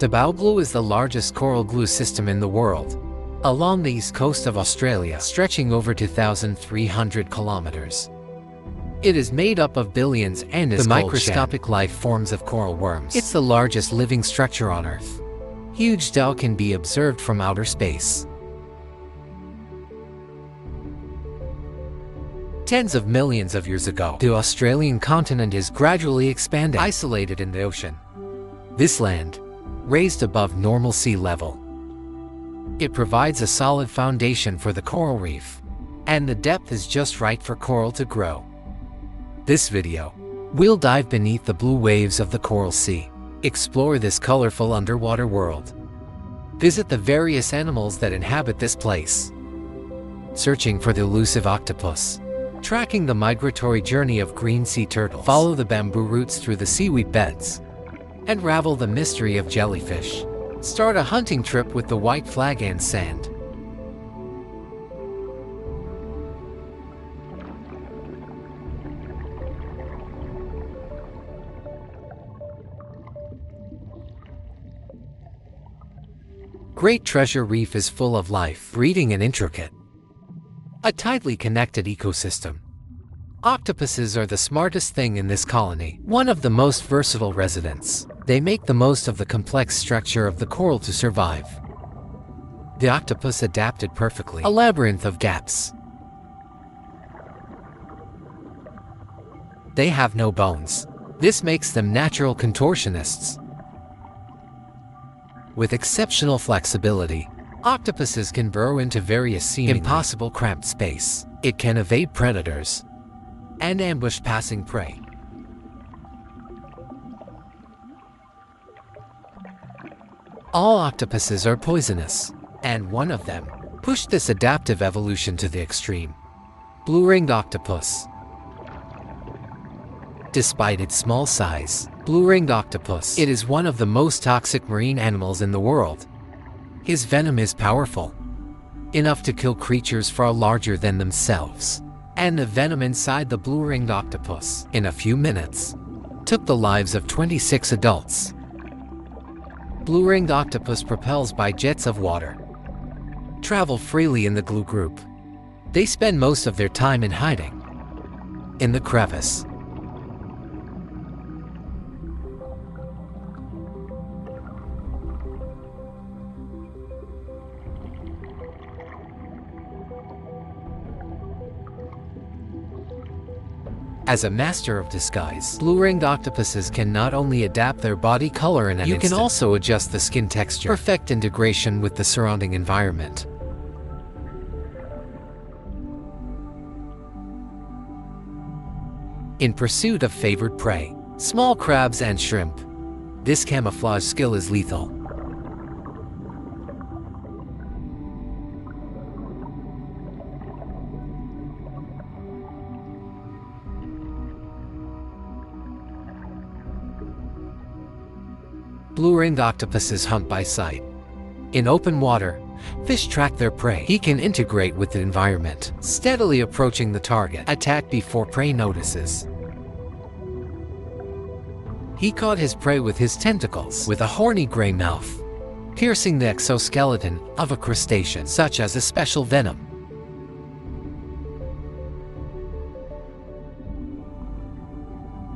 The bow glue is the largest coral glue system in the world, along the east coast of Australia, stretching over 2,300 kilometers. It is made up of billions and is the microscopic life forms of coral worms. It's the largest living structure on Earth. Huge dough can be observed from outer space. Tens of millions of years ago, the Australian continent is gradually expanding, isolated in the ocean. This land, raised above normal sea level, it provides a solid foundation for the coral reef, and the depth is just right for coral to grow. This video, we'll dive beneath the blue waves of the Coral Sea, explore this colorful underwater world, visit the various animals that inhabit this place, searching for the elusive octopus, tracking the migratory journey of green sea turtles, follow the bamboo roots through the seaweed beds, unravel the mystery of jellyfish. Start a hunting trip with the white flag and sand. Great Barrier Reef is full of life, breathing and intricate. A tightly connected ecosystem. Octopuses are the smartest thing in this colony, one of the most versatile residents. They make the most of the complex structure of the coral to survive. The octopus adapted perfectly, a labyrinth of gaps. They have no bones. This makes them natural contortionists. With exceptional flexibility, octopuses can burrow into various seemingly impossible cramped space. It can evade predators and ambush passing prey. All octopuses are poisonous, and one of them pushed this adaptive evolution to the extreme. Blue-ringed octopus. Despite its small size, blue-ringed octopus, it is one of the most toxic marine animals in the world. His venom is powerful, enough to kill creatures far larger than themselves. And the venom inside the blue-ringed octopus, in a few minutes, took the lives of 26 adults. Blue-ringed octopus propels by jets of water, travel freely in the glue group. They spend most of their time in hiding, in the crevice. As a master of disguise, blue-ringed octopuses can not only adapt their body color in an instant, you can also adjust the skin texture, perfect integration with the surrounding environment. In pursuit of favored prey, small crabs and shrimp, this camouflage skill is lethal. Blue-ringed octopuses hunt by sight. In open water, fish track their prey. He can integrate with the environment, steadily approaching the target, attack before prey notices. He caught his prey with his tentacles, with a horny gray mouth, piercing the exoskeleton of a crustacean, such as a special venom.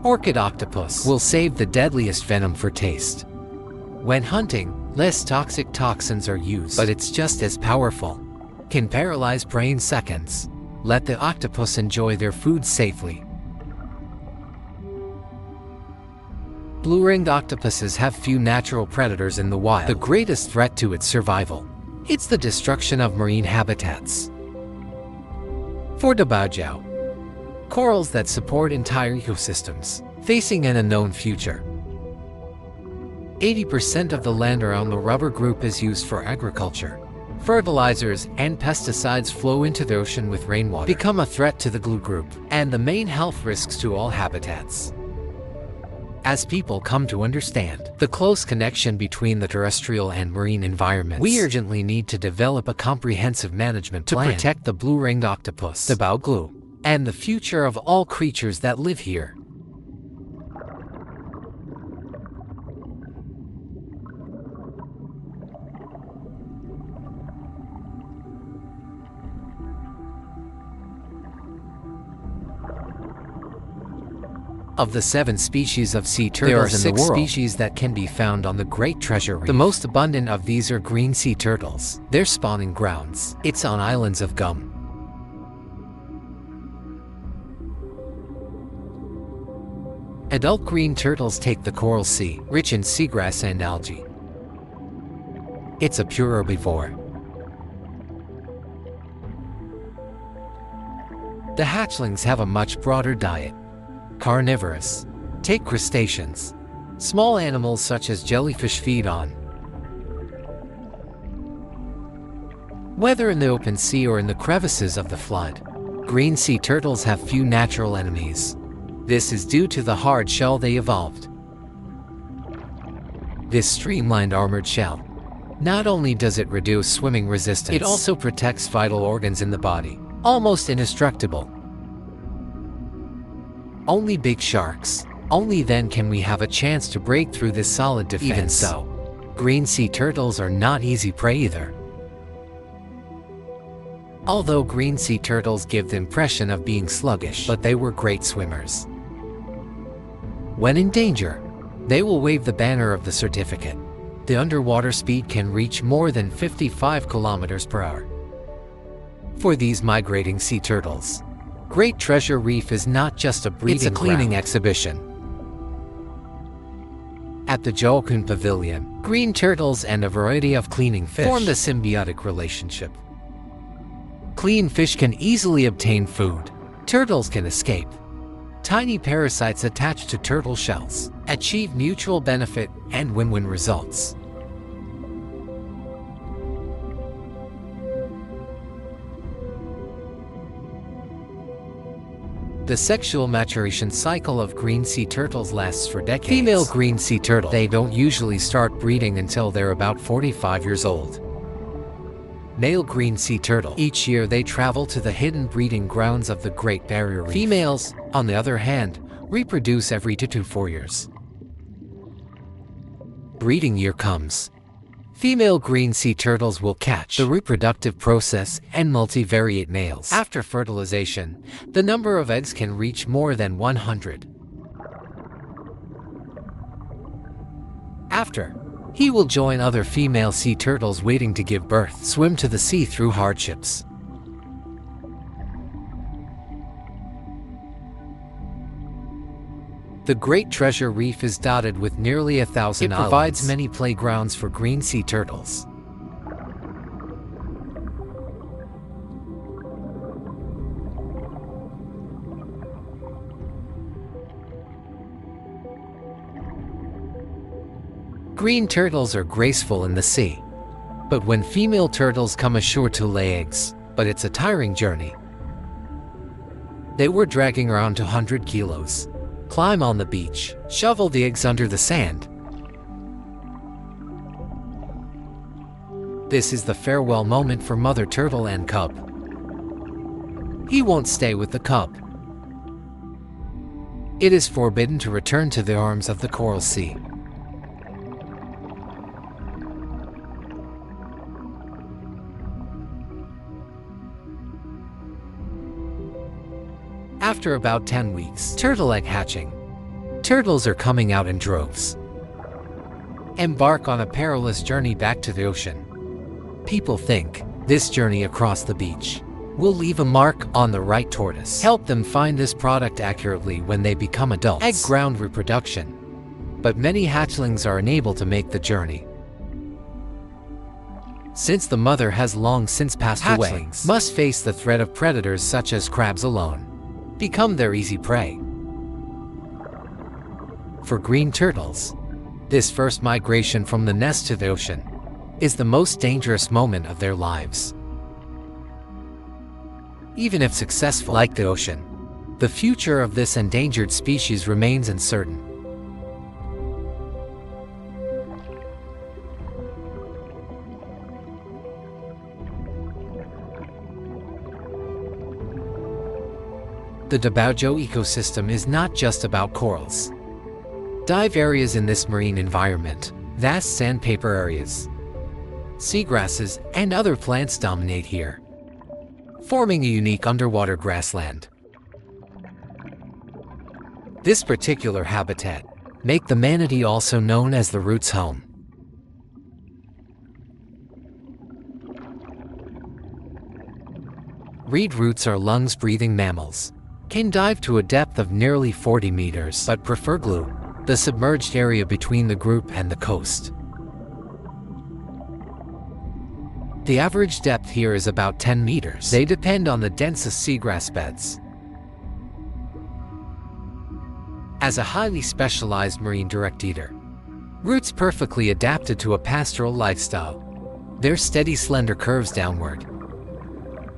Orchid octopus will save the deadliest venom for taste. When hunting, less toxic toxins are used, but it's just as powerful. Can paralyze prey in seconds. Let the octopus enjoy their food safely. Blue-ringed octopuses have few natural predators in the wild. The greatest threat to its survival, it's the destruction of marine habitats. For the baojiao, corals that support entire ecosystems, facing an unknown future. 80% of the land around the rubber group is used for agriculture. Fertilizers and pesticides flow into the ocean with rainwater, become a threat to the glue group, and the main health risks to all habitats. As people come to understand the close connection between the terrestrial and marine environments, we urgently need to develop a comprehensive management plan to protect the blue-ringed octopus, the bao glue, and the future of all creatures that live here. Of the 7 species of sea turtles in the world, there are 6 species that can be found on the Great Barrier Reef. The most abundant of these are green sea turtles. Their spawning grounds, it's on islands of gum. Adult green turtles take the coral sea, rich in seagrass and algae. It's a pure herbivore. The hatchlings have a much broader diet. Carnivorous. Take crustaceans. Small animals such as jellyfish feed on. Whether in the open sea or in the crevices of the flood, green sea turtles have few natural enemies. This is due to the hard shell they evolved. This streamlined armored shell, not only does it reduce swimming resistance, it also protects vital organs in the body, almost indestructible. Only big sharks. Only then can we have a chance to break through this solid defense. Even so, green sea turtles are not easy prey either. Although green sea turtles give the impression of being sluggish, but they were great swimmers. When in danger, they will wave the banner of the certificate. The underwater speed can reach more than 55 kilometers per hour. For these migrating sea turtles, Great Barrier Reef is not just a breeding ground, it's a cleaning exhibition. At the Joaquin Pavilion, green turtles and a variety of cleaning fish form the symbiotic relationship. Clean fish can easily obtain food. Turtles can escape. Tiny parasites attached to turtle shells achieve mutual benefit and win-win results. The sexual maturation cycle of green sea turtles lasts for decades. Female green sea turtle, they don't usually start breeding until they're about 45 years old. Male green sea turtle, each year they travel to the hidden breeding grounds of the Great Barrier Reef. Females, on the other hand, reproduce every 2 to 4 years. Breeding year comes. Female green sea turtles will catch the reproductive process and multivariate males. After fertilization, the number of eggs can reach more than 100. After, he will join other female sea turtles waiting to give birth, swim to the sea through hardships. The Great Barrier Reef is dotted with nearly 1,000 islands. It provides many playgrounds for green sea turtles. Green turtles are graceful in the sea. But when female turtles come ashore to lay eggs, but it's a tiring journey. They were dragging around 200 kilos. Climb on the beach, shovel the eggs under the sand. This is the farewell moment for mother turtle and cub. He won't stay with the cub. It is forbidden to return to the arms of the coral sea. After about 10 weeks, turtle egg hatching. Turtles are coming out in droves. Embark on a perilous journey back to the ocean. People think this journey across the beach will leave a mark on the right tortoise. Help them find this product accurately when they become adults. Egg ground reproduction. But many hatchlings are unable to make the journey. Since the mother has long since passed away, hatchlings must face the threat of predators such as crabs alone. Become their easy prey. For green turtles, this first migration from the nest to the ocean is the most dangerous moment of their lives. Even if successful, like the ocean, the future of this endangered species remains uncertain. The Dabaojo ecosystem is not just about corals. Dive areas in this marine environment, vast sandpaper areas, seagrasses, and other plants dominate here, forming a unique underwater grassland. This particular habitat make the manatee also known as the roots home. Reed roots are lungs-breathing mammals. Can dive to a depth of nearly 40 meters, but prefer glue, the submerged area between the group and the coast. The average depth here is about 10 meters. They depend on the densest seagrass beds. As a highly specialized marine direct eater, roots perfectly adapted to a pastoral lifestyle. Their steady, slender curves downward,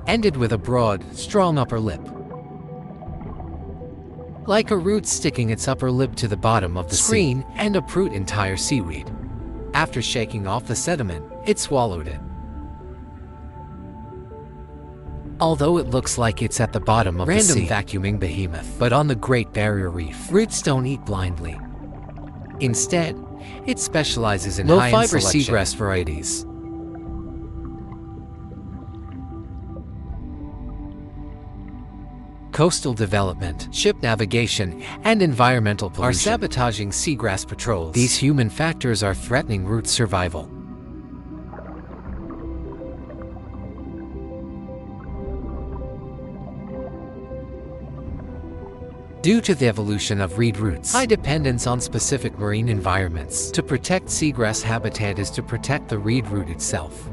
ended with a broad, strong upper lip. Like a root sticking its upper lip to the bottom of the screen and uproot entire seaweed. After shaking off the sediment, it swallowed it. Although it looks like it's at the bottom of the sea, vacuuming behemoth, but on the Great Barrier Reef, roots don't eat blindly. Instead, it specializes in low-fiber seagrass varieties. Coastal development, ship navigation, and environmental pollution are sabotaging seagrass patrols. These human factors are threatening root survival. Due to the evolution of reed roots, high dependence on specific marine environments. To protect seagrass habitat is to protect the reed root itself.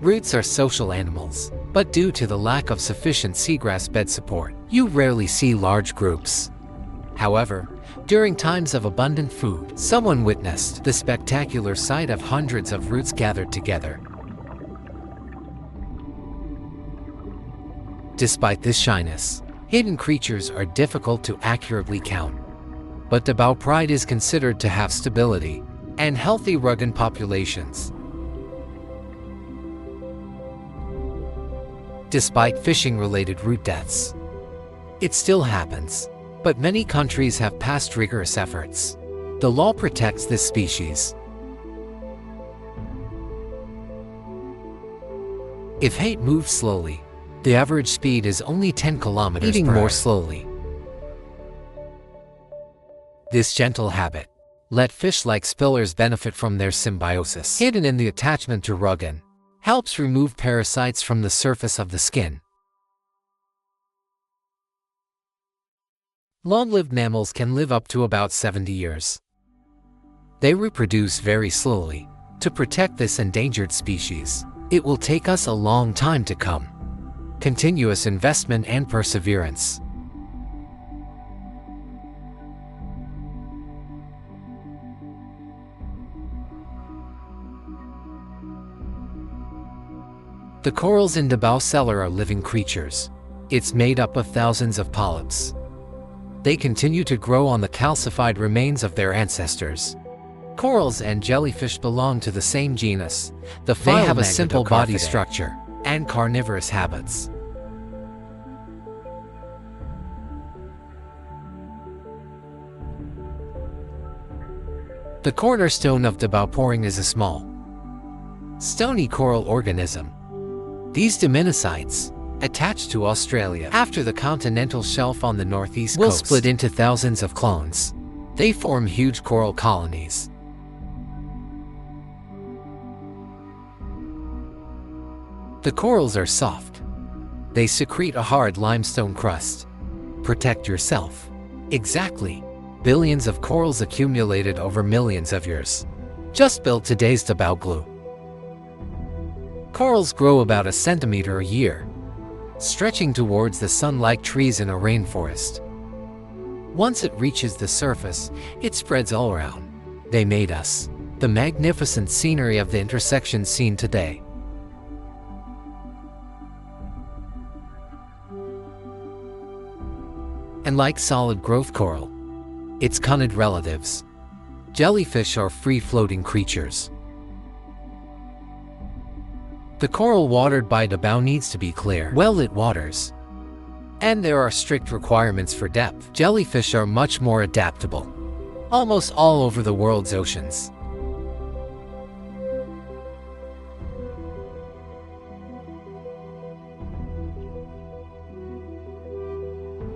Roots are social animals, but due to the lack of sufficient seagrass bed support, you rarely see large groups. However, during times of abundant food, someone witnessed the spectacular sight of hundreds of roots gathered together. Despite this shyness, hidden creatures are difficult to accurately count. But the bow pride is considered to have stability and healthy rugged populations. Despite fishing-related root deaths, it still happens, but many countries have passed rigorous efforts. The law protects this species. If hate moves slowly, the average speed is only 10 kilometers per hour. Eating more slowly. This gentle habit let fish like spillers benefit from their symbiosis. Hidden in the attachment to rugged, helps remove parasites from the surface of the skin. Long-lived mammals can live up to about 70 years. They reproduce very slowly. To protect this endangered species, it will take us a long time to come. Continuous investment and perseverance. The corals in the bow cellar are living creatures. It's made up of thousands of polyps. They continue to grow on the calcified remains of their ancestors. Corals and jellyfish belong to the same genus. They have a simple body structure and carnivorous habits. The cornerstone of the bowporing is a small, stony coral organism. These diminocytes, attached to Australia after the continental shelf on the northeast coast, will split into thousands of clones. They form huge coral colonies. The corals are soft. They secrete a hard limestone crust. Protect yourself. Exactly. Billions of corals accumulated over millions of years. Just built today's bow glue. Corals grow about a centimeter a year, stretching towards the sun like trees in a rainforest. Once it reaches the surface, it spreads all around. They made us. The magnificent scenery of the intersection seen today. And like solid growth coral, its conid relatives, jellyfish are free-floating creatures. The coral watered by the bow needs to be clear, well-lit waters. And there are strict requirements for depth. Jellyfish are much more adaptable, almost all over the world's oceans.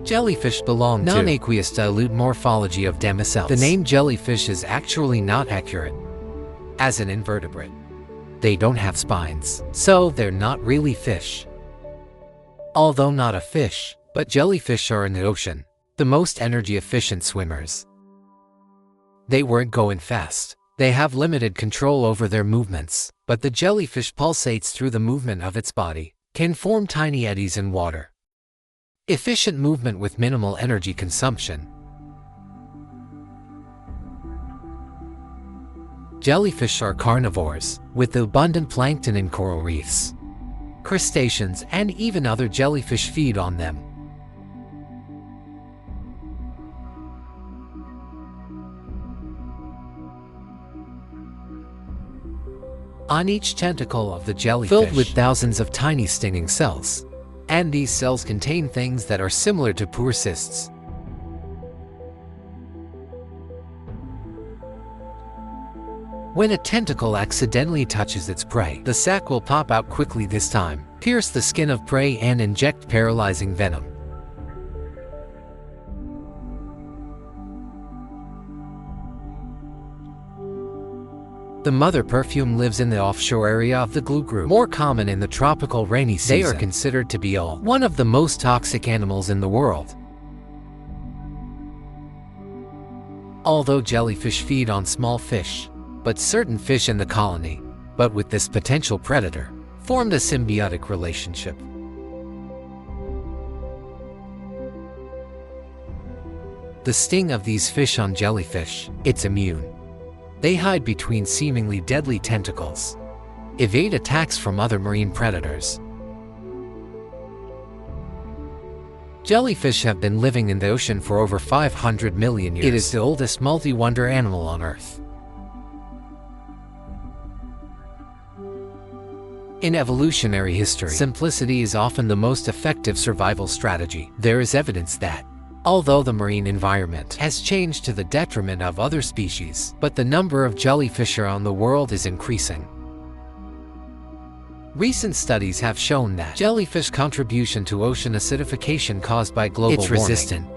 Jellyfish belong to non-aqueous dilute morphology of democells. The name jellyfish is actually not accurate. As an invertebrate, they don't have spines, so they're not really fish. Although not a fish, but jellyfish are in the ocean, the most energy-efficient swimmers. They weren't going fast. They have limited control over their movements, but the jellyfish pulsates through the movement of its body, can form tiny eddies in water. Efficient movement with minimal energy consumption. Jellyfish are carnivores, with abundant plankton in coral reefs. Crustaceans and even other jellyfish feed on them. On each tentacle of the jellyfish, filled with thousands of tiny stinging cells. And these cells contain things that are similar to poor cysts. When a tentacle accidentally touches its prey, the sac will pop out quickly this time, pierce the skin of prey and inject paralyzing venom. The mother perfume lives in the offshore area of the glue group, more common in the tropical rainy season. They are considered to be one of the most toxic animals in the world. Although jellyfish feed on small fish, but certain fish in the colony, but with this potential predator, formed a symbiotic relationship. The sting of these fish on jellyfish, it's immune. They hide between seemingly deadly tentacles, evade attacks from other marine predators. Jellyfish have been living in the ocean for over 500 million years. It is the oldest multi-wonder animal on Earth. In evolutionary history, simplicity is often the most effective survival strategy. There is evidence that, although the marine environment has changed to the detriment of other species, but the number of jellyfish around the world is increasing. Recent studies have shown that jellyfish contribution to ocean acidification caused by global warming. It's resistant.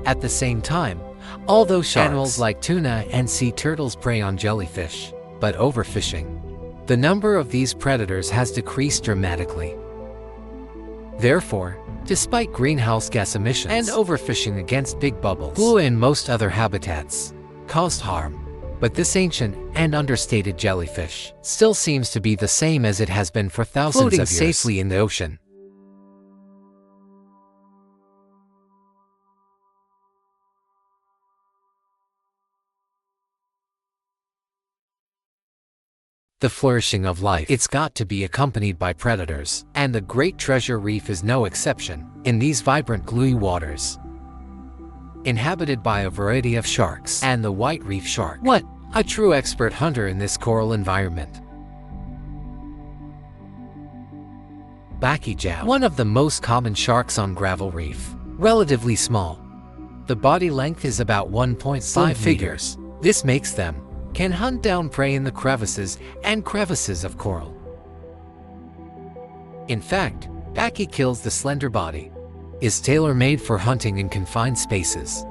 At the same time, although animals like tuna and sea turtles prey on jellyfish, but overfishing, the number of these predators has decreased dramatically. Therefore, despite greenhouse gas emissions and overfishing against big bubbles, blue and most other habitats caused harm. But this ancient and understated jellyfish still seems to be the same as it has been for thousands of years, floating safely in the ocean. The flourishing of life, it's got to be accompanied by predators, and the Great Barrier Reef is no exception. In these vibrant gluey waters, inhabited by a variety of sharks and the white reef shark, what a true expert hunter in this coral environment. Bakijao, one of the most common sharks on gravel reef, relatively small. The body length is about 1.5 figures. This makes them can hunt down prey in the crevices of coral. In fact, Baki kills the slender body, is tailor-made for hunting in confined spaces.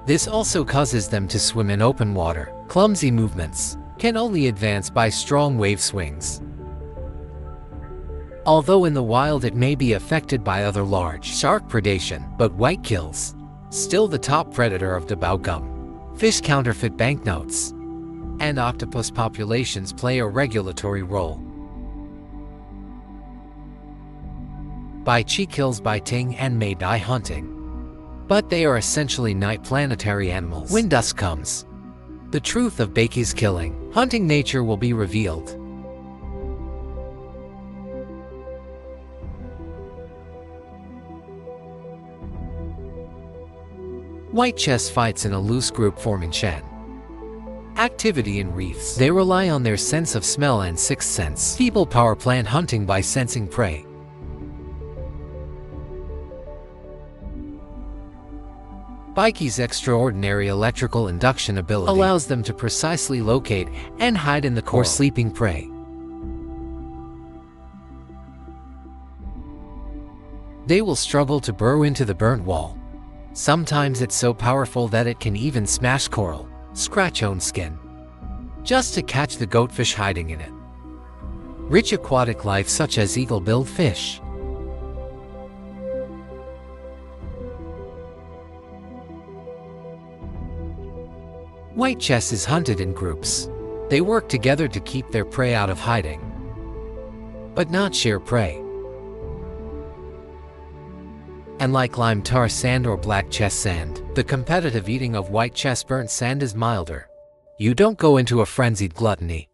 This also causes them to swim in open water. Clumsy movements can only advance by strong wave swings. Although in the wild it may be affected by other large shark predation, but white kills, still the top predator of the Baogum. Fish counterfeit banknotes, and octopus populations play a regulatory role. Baichi kills by Ting and may die hunting. But they are essentially night planetary animals. When dusk comes, the truth of Baki's killing, hunting nature will be revealed. White chest fights in a loose group form in Shan. Activity in reefs. They rely on their sense of smell and sixth sense. People power plant hunting by sensing prey. Baiki's extraordinary electrical induction ability allows them to precisely locate and hide in the coral or sleeping prey. They will struggle to burrow into the burnt wall, Sometimes it's so powerful that it can even smash coral, scratch own skin, just to catch the goatfish hiding in it. Rich aquatic life such as eagle-billed fish. White chess is hunted in groups. They work together to keep their prey out of hiding, but not share prey. And like lime tar sand or black chess sand, the competitive eating of white chess burnt sand is milder. You don't go into a frenzied gluttony.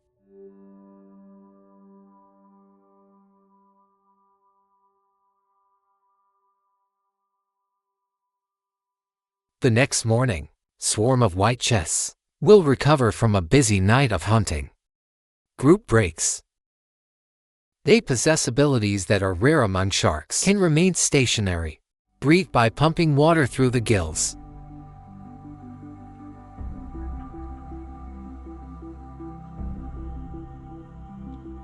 The next morning, swarm of white chess will recover from a busy night of hunting. Group breaks. They possess abilities that are rare among sharks. Can remain stationary. Breathe by pumping water through the gills.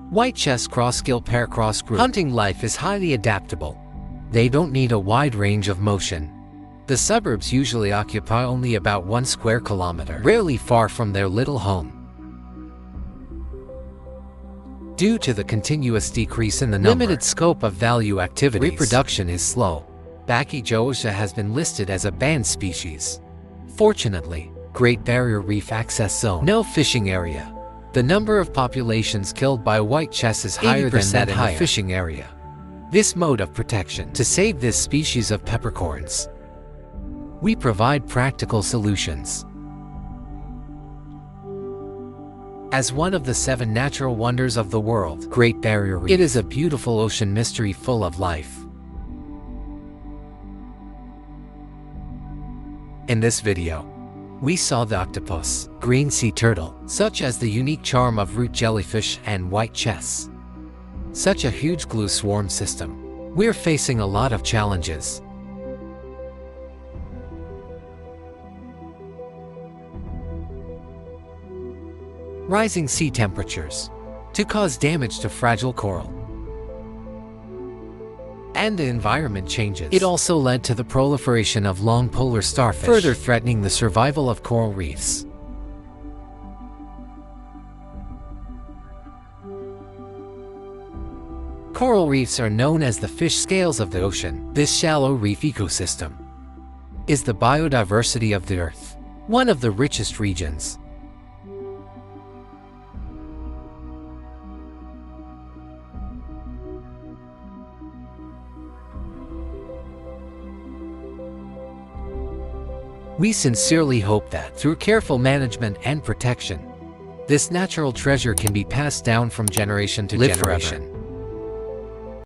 White chess cross-gill pair cross group. Hunting life is highly adaptable. They don't need a wide range of motion. The suburbs usually occupy only about 1 square kilometer, rarely far from their little home. Due to the continuous decrease in the limited scope of value activities, reproduction is slow. Brachyzoa has been listed as a banned species. Fortunately, Great Barrier Reef Access Zone, no fishing area. The number of populations killed by white chess is higher than that in the fishing area. This mode of protection to save this species of peppercorns. We provide practical solutions. As one of the 7 natural wonders of the world, Great Barrier Reef, it is a beautiful ocean mystery full of life. In this video, we saw the octopus, green sea turtle, such as the unique charm of root jellyfish and white chess. Such a huge glue swarm system. We're facing a lot of challenges. Rising sea temperatures to cause damage to fragile coral. And the environment changes. It also led to the proliferation of long polar starfish, further threatening the survival of coral reefs. Coral reefs are known as the fish scales of the ocean. This shallow reef ecosystem is the biodiversity of the Earth, one of the richest regions. We sincerely hope that, through careful management and protection, this natural treasure can be passed down from generation to generation.